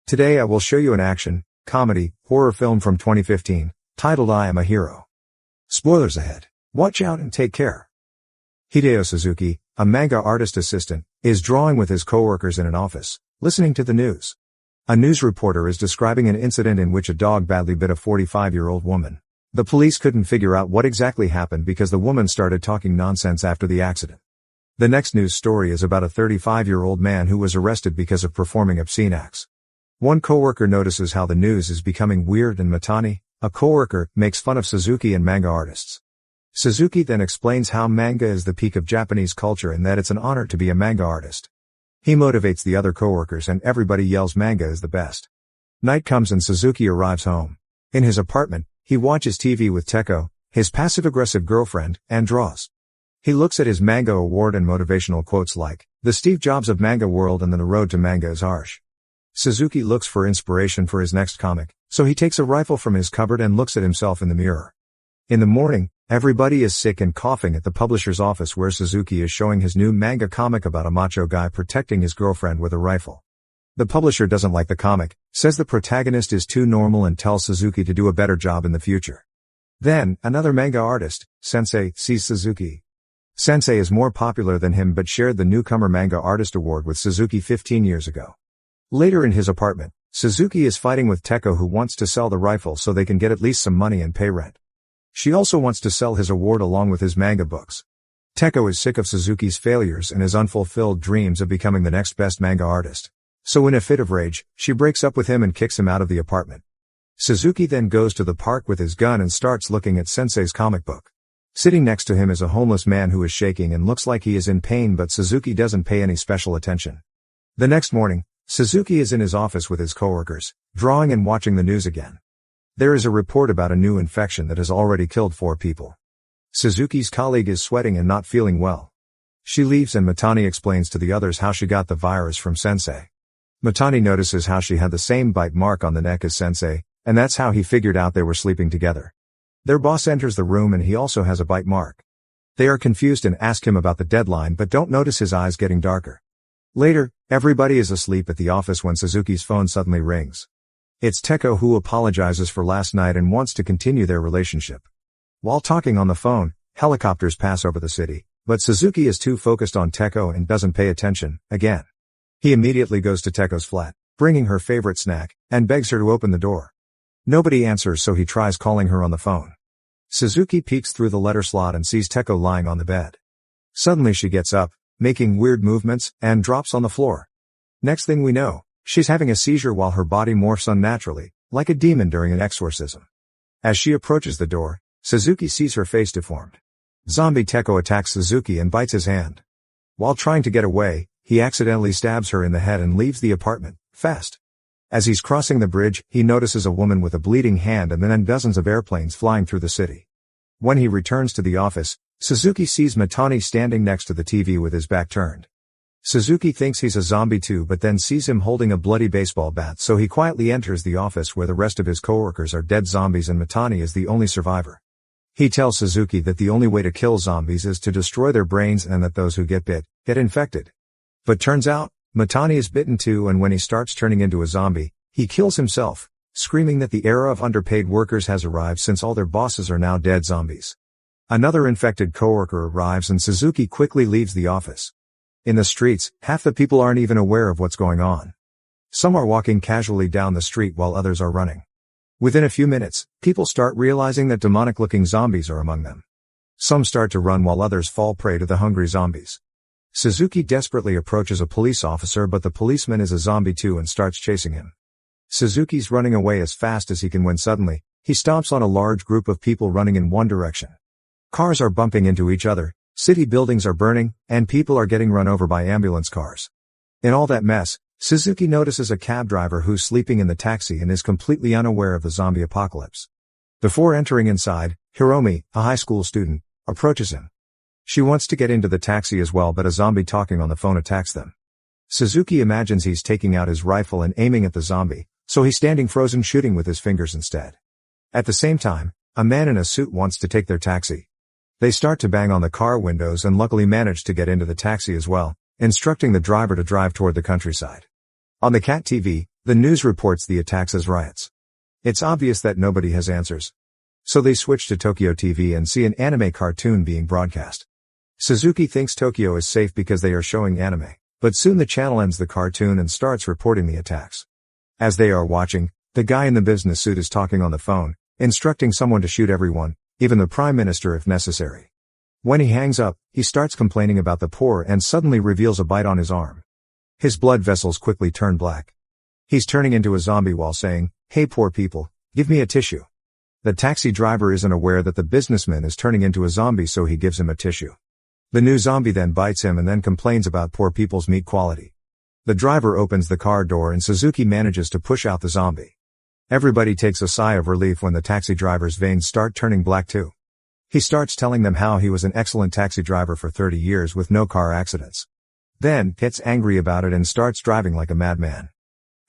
Today I will show you an action, comedy, horror film from 2015, titled I Am a Hero. Spoilers ahead. Watch out and take care. Hideo Suzuki, a manga artist assistant, is drawing with his coworkers in an office, listening to the news. A news reporter is describing an incident in which a dog badly bit a 45-year-old woman. The police couldn't figure out what exactly happened because the woman started talking nonsense after the accident. The next news story is about a 35-year-old man who was arrested because of performing obscene acts. One coworker notices how the news is becoming weird and Matani, a coworker, makes fun of Suzuki and manga artists. Suzuki then explains how manga is the peak of Japanese culture and that it's an honor to be a manga artist. He motivates the other coworkers and everybody yells manga is the best. Night comes and Suzuki arrives home. In his apartment, he watches TV with Teko, his passive-aggressive girlfriend, and draws. He looks at his manga award and motivational quotes like, "The Steve Jobs of manga world and then the road to manga is harsh." Suzuki looks for inspiration for his next comic, so he takes a rifle from his cupboard and looks at himself in the mirror. In the morning, everybody is sick and coughing at the publisher's office where Suzuki is showing his new manga comic about a macho guy protecting his girlfriend with a rifle. The publisher doesn't like the comic, says the protagonist is too normal and tells Suzuki to do a better job in the future. Then, another manga artist, Sensei, sees Suzuki. Sensei is more popular than him but shared the Newcomer Manga Artist Award with Suzuki 15 years ago. Later in his apartment, Suzuki is fighting with Teko who wants to sell the rifle so they can get at least some money and pay rent. She also wants to sell his award along with his manga books. Teko is sick of Suzuki's failures and his unfulfilled dreams of becoming the next best manga artist. So in a fit of rage, she breaks up with him and kicks him out of the apartment. Suzuki then goes to the park with his gun and starts looking at Sensei's comic book. Sitting next to him is a homeless man who is shaking and looks like he is in pain but Suzuki doesn't pay any special attention. The next morning, Suzuki is in his office with his coworkers, drawing and watching the news again. There is a report about a new infection that has already killed 4 people. Suzuki's colleague is sweating and not feeling well. She leaves and Matani explains to the others how she got the virus from Sensei. Matani notices how she had the same bite mark on the neck as Sensei, and that's how he figured out they were sleeping together. Their boss enters the room and he also has a bite mark. They are confused and ask him about the deadline but don't notice his eyes getting darker. Later, everybody is asleep at the office when Suzuki's phone suddenly rings. It's Teko who apologizes for last night and wants to continue their relationship. While talking on the phone, helicopters pass over the city, but Suzuki is too focused on Teko and doesn't pay attention, again. He immediately goes to Teko's flat, bringing her favorite snack, and begs her to open the door. Nobody answers so he tries calling her on the phone. Suzuki peeks through the letter slot and sees Teko lying on the bed. Suddenly she gets up, making weird movements, and drops on the floor. Next thing we know, she's having a seizure while her body morphs unnaturally, like a demon during an exorcism. As she approaches the door, Suzuki sees her face deformed. Zombie Teko attacks Suzuki and bites his hand. While trying to get away, he accidentally stabs her in the head and leaves the apartment, fast. As he's crossing the bridge, he notices a woman with a bleeding hand and then dozens of airplanes flying through the city. When he returns to the office, Suzuki sees Matani standing next to the TV with his back turned. Suzuki thinks he's a zombie too but then sees him holding a bloody baseball bat so he quietly enters the office where the rest of his coworkers are dead zombies and Matani is the only survivor. He tells Suzuki that the only way to kill zombies is to destroy their brains and that those who get bit, get infected. But turns out, Matani is bitten too and when he starts turning into a zombie, he kills himself, screaming that the era of underpaid workers has arrived since all their bosses are now dead zombies. Another infected coworker arrives and Suzuki quickly leaves the office. In the streets, half the people aren't even aware of what's going on. Some are walking casually down the street while others are running. Within a few minutes, people start realizing that demonic-looking zombies are among them. Some start to run while others fall prey to the hungry zombies. Suzuki desperately approaches a police officer but the policeman is a zombie too and starts chasing him. Suzuki's running away as fast as he can when suddenly, he stomps on a large group of people running in one direction. Cars are bumping into each other, city buildings are burning, and people are getting run over by ambulance cars. In all that mess, Suzuki notices a cab driver who's sleeping in the taxi and is completely unaware of the zombie apocalypse. Before entering inside, Hiromi, a high school student, approaches him. She wants to get into the taxi as well but a zombie talking on the phone attacks them. Suzuki imagines he's taking out his rifle and aiming at the zombie, so he's standing frozen shooting with his fingers instead. At the same time, a man in a suit wants to take their taxi. They start to bang on the car windows and luckily manage to get into the taxi as well, instructing the driver to drive toward the countryside. On the cat TV, The news reports the attacks as riots. It's obvious that nobody has answers. So they switch to Tokyo TV and see an anime cartoon being broadcast. Suzuki thinks Tokyo is safe because they are showing anime, but soon the channel ends the cartoon and starts reporting the attacks. As they are watching, the guy in the business suit is talking on the phone, instructing someone to shoot everyone, even the prime minister if necessary. When he hangs up, he starts complaining about the poor and suddenly reveals a bite on his arm. His blood vessels quickly turn black. He's turning into a zombie while saying, "Hey poor people, give me a tissue." The taxi driver isn't aware that the businessman is turning into a zombie, so he gives him a tissue. The new zombie then bites him and then complains about poor people's meat quality. The driver opens the car door and Suzuki manages to push out the zombie. Everybody takes a sigh of relief when the taxi driver's veins start turning black too. He starts telling them how he was an excellent taxi driver for 30 years with no car accidents. Then, gets angry about it and starts driving like a madman.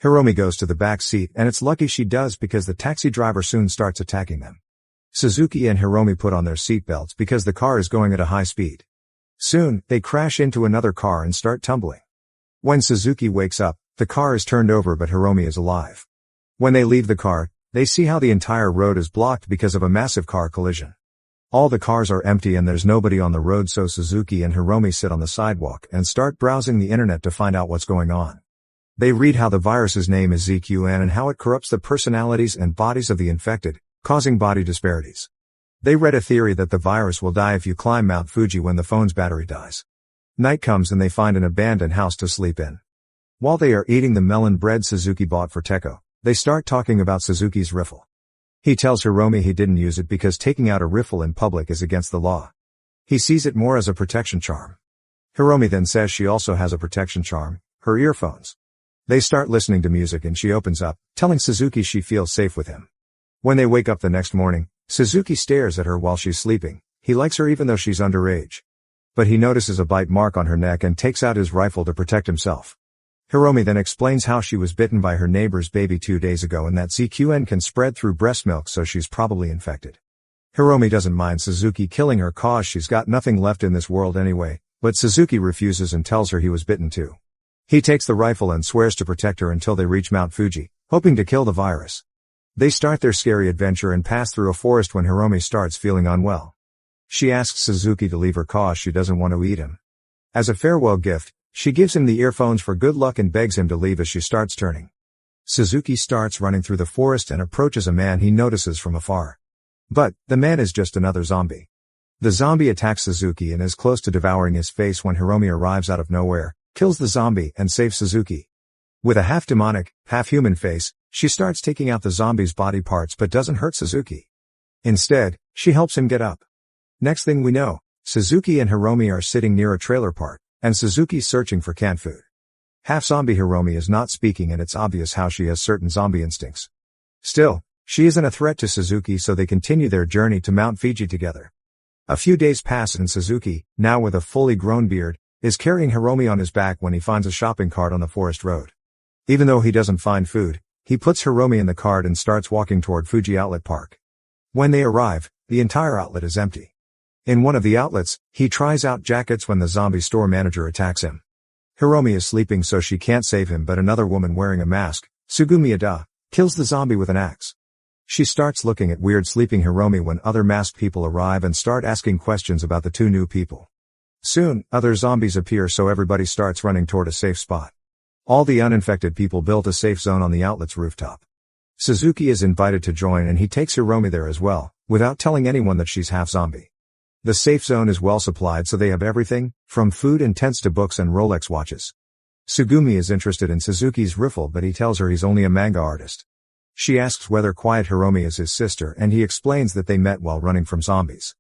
Hiromi goes to the back seat and it's lucky she does because the taxi driver soon starts attacking them. Suzuki and Hiromi put on their seatbelts because the car is going at a high speed. Soon, they crash into another car and start tumbling. When Suzuki wakes up, the car is turned over but Hiromi is alive. When they leave the car, they see how the entire road is blocked because of a massive car collision. All the cars are empty and there's nobody on the road, so Suzuki and Hiromi sit on the sidewalk and start browsing the internet to find out what's going on. They read how the virus's name is ZQN and how it corrupts the personalities and bodies of the infected, causing body disparities. They read a theory that the virus will die if you climb Mount Fuji when the phone's battery dies. Night comes and they find an abandoned house to sleep in. While they are eating the melon bread Suzuki bought for Teko, they start talking about Suzuki's riffle. He tells Hiromi he didn't use it because taking out a riffle in public is against the law. He sees it more as a protection charm. Hiromi then says she also has a protection charm, her earphones. They start listening to music and she opens up, telling Suzuki she feels safe with him. When they wake up the next morning, Suzuki stares at her while she's sleeping. He likes her even though she's underage. But he notices a bite mark on her neck and takes out his rifle to protect himself. Hiromi then explains how she was bitten by her neighbor's baby 2 days ago and that ZQN can spread through breast milk, so she's probably infected. Hiromi doesn't mind Suzuki killing her cause she's got nothing left in this world anyway, but Suzuki refuses and tells her he was bitten too. He takes the rifle and swears to protect her until they reach Mount Fuji, hoping to kill the virus. They start their scary adventure and pass through a forest when Hiromi starts feeling unwell. She asks Suzuki to leave her cause she doesn't want to eat him. As a farewell gift, she gives him the earphones for good luck and begs him to leave as she starts turning. Suzuki starts running through the forest and approaches a man he notices from afar. But, the man is just another zombie. The zombie attacks Suzuki and is close to devouring his face when Hiromi arrives out of nowhere, kills the zombie and saves Suzuki. With a half-demonic, half-human face, she starts taking out the zombie's body parts but doesn't hurt Suzuki. Instead, she helps him get up. Next thing we know, Suzuki and Hiromi are sitting near a trailer park, and Suzuki's searching for canned food. Half-zombie Hiromi is not speaking and it's obvious how she has certain zombie instincts. Still, she isn't a threat to Suzuki, so they continue their journey to Mount Fuji together. A few days pass and Suzuki, now with a fully grown beard, is carrying Hiromi on his back when he finds a shopping cart on the forest road. Even though he doesn't find food, he puts Hiromi in the cart and starts walking toward Fuji Outlet Park. When they arrive, the entire outlet is empty. In one of the outlets, he tries out jackets when the zombie store manager attacks him. Hiromi is sleeping so she can't save him, but another woman wearing a mask, Sugumi Ada, kills the zombie with an axe. She starts looking at weird sleeping Hiromi when other masked people arrive and start asking questions about the two new people. Soon, other zombies appear, so everybody starts running toward a safe spot. All the uninfected people built a safe zone on the outlet's rooftop. Suzuki is invited to join and he takes Hiromi there as well, without telling anyone that she's half zombie. The safe zone is well supplied, so they have everything, from food and tents to books and Rolex watches. Sugumi is interested in Suzuki's riffle, but he tells her he's only a manga artist. She asks whether Quiet Hiromi is his sister and he explains that they met while running from zombies.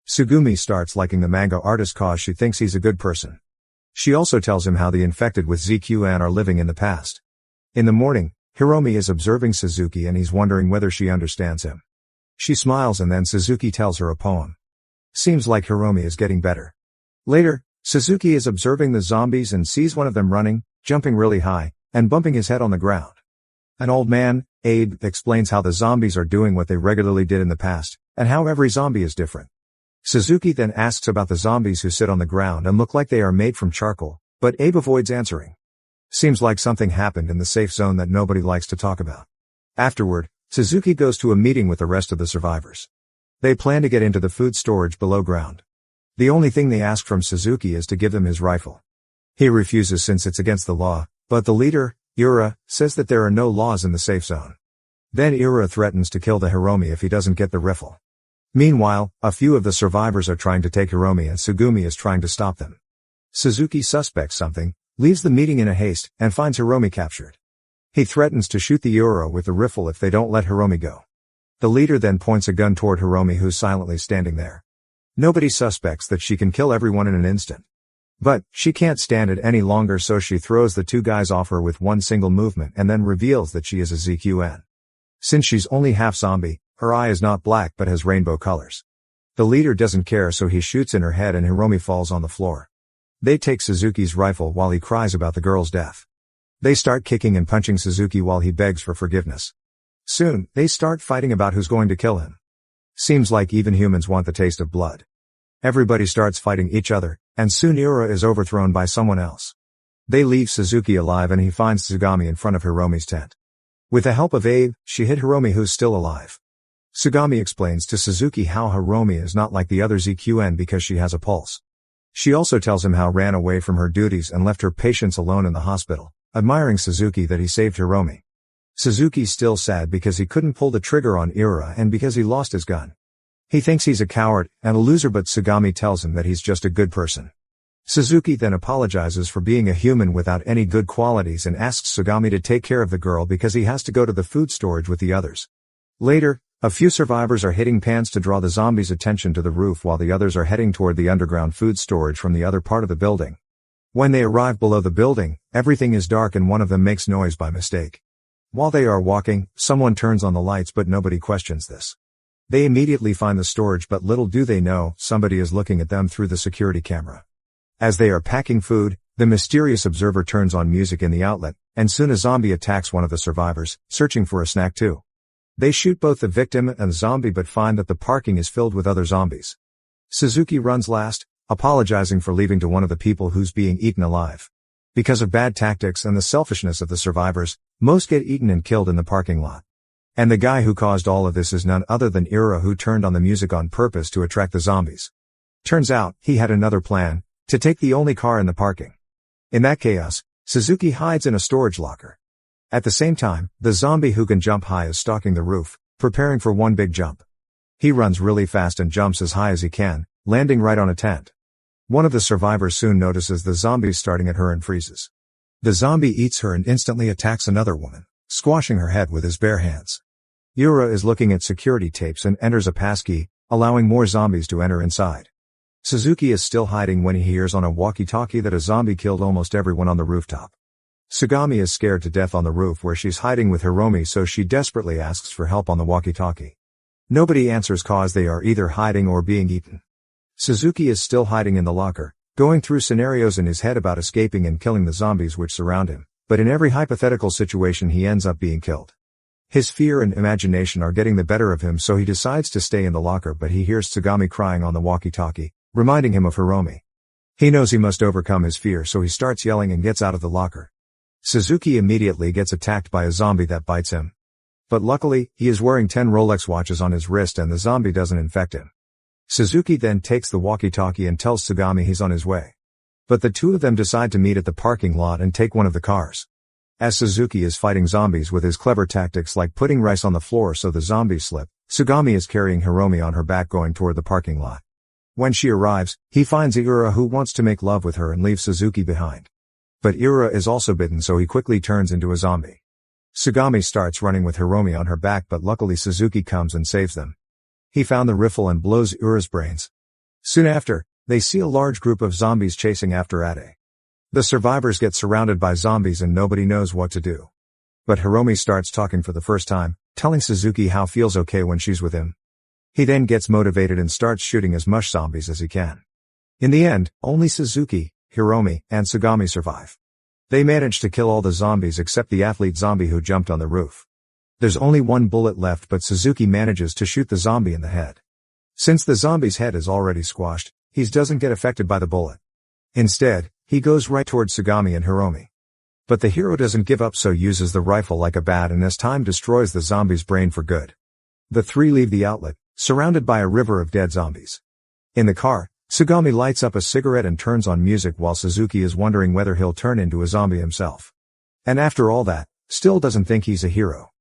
Sugumi starts liking the manga artist cause she thinks he's a good person. She also tells him how the infected with ZQN are living in the past. In the morning, Hiromi is observing Suzuki and he's wondering whether she understands him. She smiles and then Suzuki tells her a poem. Seems like Hiromi is getting better. Later, Suzuki is observing the zombies and sees one of them running, jumping really high, and bumping his head on the ground. An old man, Abe, explains how the zombies are doing what they regularly did in the past, and how every zombie is different. Suzuki then asks about the zombies who sit on the ground and look like they are made from charcoal, but Abe avoids answering. Seems like something happened in the safe zone that nobody likes to talk about. Afterward, Suzuki goes to a meeting with the rest of the survivors. They plan to get into the food storage below ground. The only thing they ask from Suzuki is to give them his rifle. He refuses since it's against the law, but the leader, Ura, says that there are no laws in the safe zone. Then Ura threatens to kill the Hiromi if he doesn't get the rifle. Meanwhile, a few of the survivors are trying to take Hiromi and Sugumi is trying to stop them. Suzuki suspects something, leaves the meeting in a haste, and finds Hiromi captured. He threatens to shoot the Ura with the rifle if they don't let Hiromi go. The leader then points a gun toward Hiromi, who's silently standing there. Nobody suspects that she can kill everyone in an instant. But she can't stand it any longer, so she throws the two guys off her with one single movement and then reveals that she is a ZQN. Since she's only half zombie, her eye is not black but has rainbow colors. The leader doesn't care, so he shoots in her head and Hiromi falls on the floor. They take Suzuki's rifle while he cries about the girl's death. They start kicking and punching Suzuki while he begs for forgiveness. Soon, they start fighting about who's going to kill him. Seems like even humans want the taste of blood. Everybody starts fighting each other, and soon Ura is overthrown by someone else. They leave Suzuki alive and he finds Tsugami in front of Hiromi's tent. With the help of Abe, she hit Hiromi, who's still alive. Tsugami explains to Suzuki how Hiromi is not like the other ZQN because she has a pulse. She also tells him how ran away from her duties and left her patients alone in the hospital, admiring Suzuki that he saved Hiromi. Suzuki's still sad because he couldn't pull the trigger on Ura and because he lost his gun. He thinks he's a coward and a loser, but Tsugami tells him that he's just a good person. Suzuki then apologizes for being a human without any good qualities and asks Tsugami to take care of the girl because he has to go to the food storage with the others. Later, a few survivors are hitting pans to draw the zombies' attention to the roof while the others are heading toward the underground food storage from the other part of the building. When they arrive below the building, everything is dark and one of them makes noise by mistake. While they are walking, someone turns on the lights, but nobody questions this. They immediately find the storage, but little do they know, somebody is looking at them through the security camera. As they are packing food, the mysterious observer turns on music in the outlet, and soon a zombie attacks one of the survivors, searching for a snack too. They shoot both the victim and the zombie but find that the parking is filled with other zombies. Suzuki runs last, apologizing for leaving to one of the people who's being eaten alive. Because of bad tactics and the selfishness of the survivors, most get eaten and killed in the parking lot. And the guy who caused all of this is none other than Ura, who turned on the music on purpose to attract the zombies. Turns out, he had another plan, to take the only car in the parking. In that chaos, Suzuki hides in a storage locker. At the same time, the zombie who can jump high is stalking the roof, preparing for one big jump. He runs really fast and jumps as high as he can, landing right on a tent. One of the survivors soon notices the zombies starting at her and freezes. The zombie eats her and instantly attacks another woman, squashing her head with his bare hands. Ura is looking at security tapes and enters a passkey, allowing more zombies to enter inside. Suzuki is still hiding when he hears on a walkie-talkie that a zombie killed almost everyone on the rooftop. Tsugami is scared to death on the roof where she's hiding with Hiromi, so she desperately asks for help on the walkie-talkie. Nobody answers cause they are either hiding or being eaten. Suzuki is still hiding in the locker, going through scenarios in his head about escaping and killing the zombies which surround him, but in every hypothetical situation he ends up being killed. His fear and imagination are getting the better of him, so he decides to stay in the locker, but he hears Tsugami crying on the walkie-talkie, reminding him of Hiromi. He knows he must overcome his fear, so he starts yelling and gets out of the locker. Suzuki immediately gets attacked by a zombie that bites him. But luckily, he is wearing 10 Rolex watches on his wrist and the zombie doesn't infect him. Suzuki then takes the walkie-talkie and tells Tsugami he's on his way. But the two of them decide to meet at the parking lot and take one of the cars. As Suzuki is fighting zombies with his clever tactics like putting rice on the floor so the zombies slip, Tsugami is carrying Hiromi on her back going toward the parking lot. When she arrives, he finds Ura, who wants to make love with her and leave Suzuki behind. But Ura is also bitten, so he quickly turns into a zombie. Tsugami starts running with Hiromi on her back, but luckily Suzuki comes and saves them. He found the rifle and blows Ura's brains. Soon after, they see a large group of zombies chasing after Ade. The survivors get surrounded by zombies and nobody knows what to do. But Hiromi starts talking for the first time, telling Suzuki how feels okay when she's with him. He then gets motivated and starts shooting as much zombies as he can. In the end, only Suzuki, Hiromi, and Tsugami survive. They manage to kill all the zombies except the athlete zombie who jumped on the roof. There's only one bullet left, but Suzuki manages to shoot the zombie in the head. Since the zombie's head is already squashed, he doesn't get affected by the bullet. Instead, he goes right towards Tsugami and Hiromi. But the hero doesn't give up, so uses the rifle like a bat and as time destroys the zombie's brain for good. The three leave the outlet, surrounded by a river of dead zombies. In the car, Tsugami lights up a cigarette and turns on music while Suzuki is wondering whether he'll turn into a zombie himself. And after all that, still doesn't think he's a hero.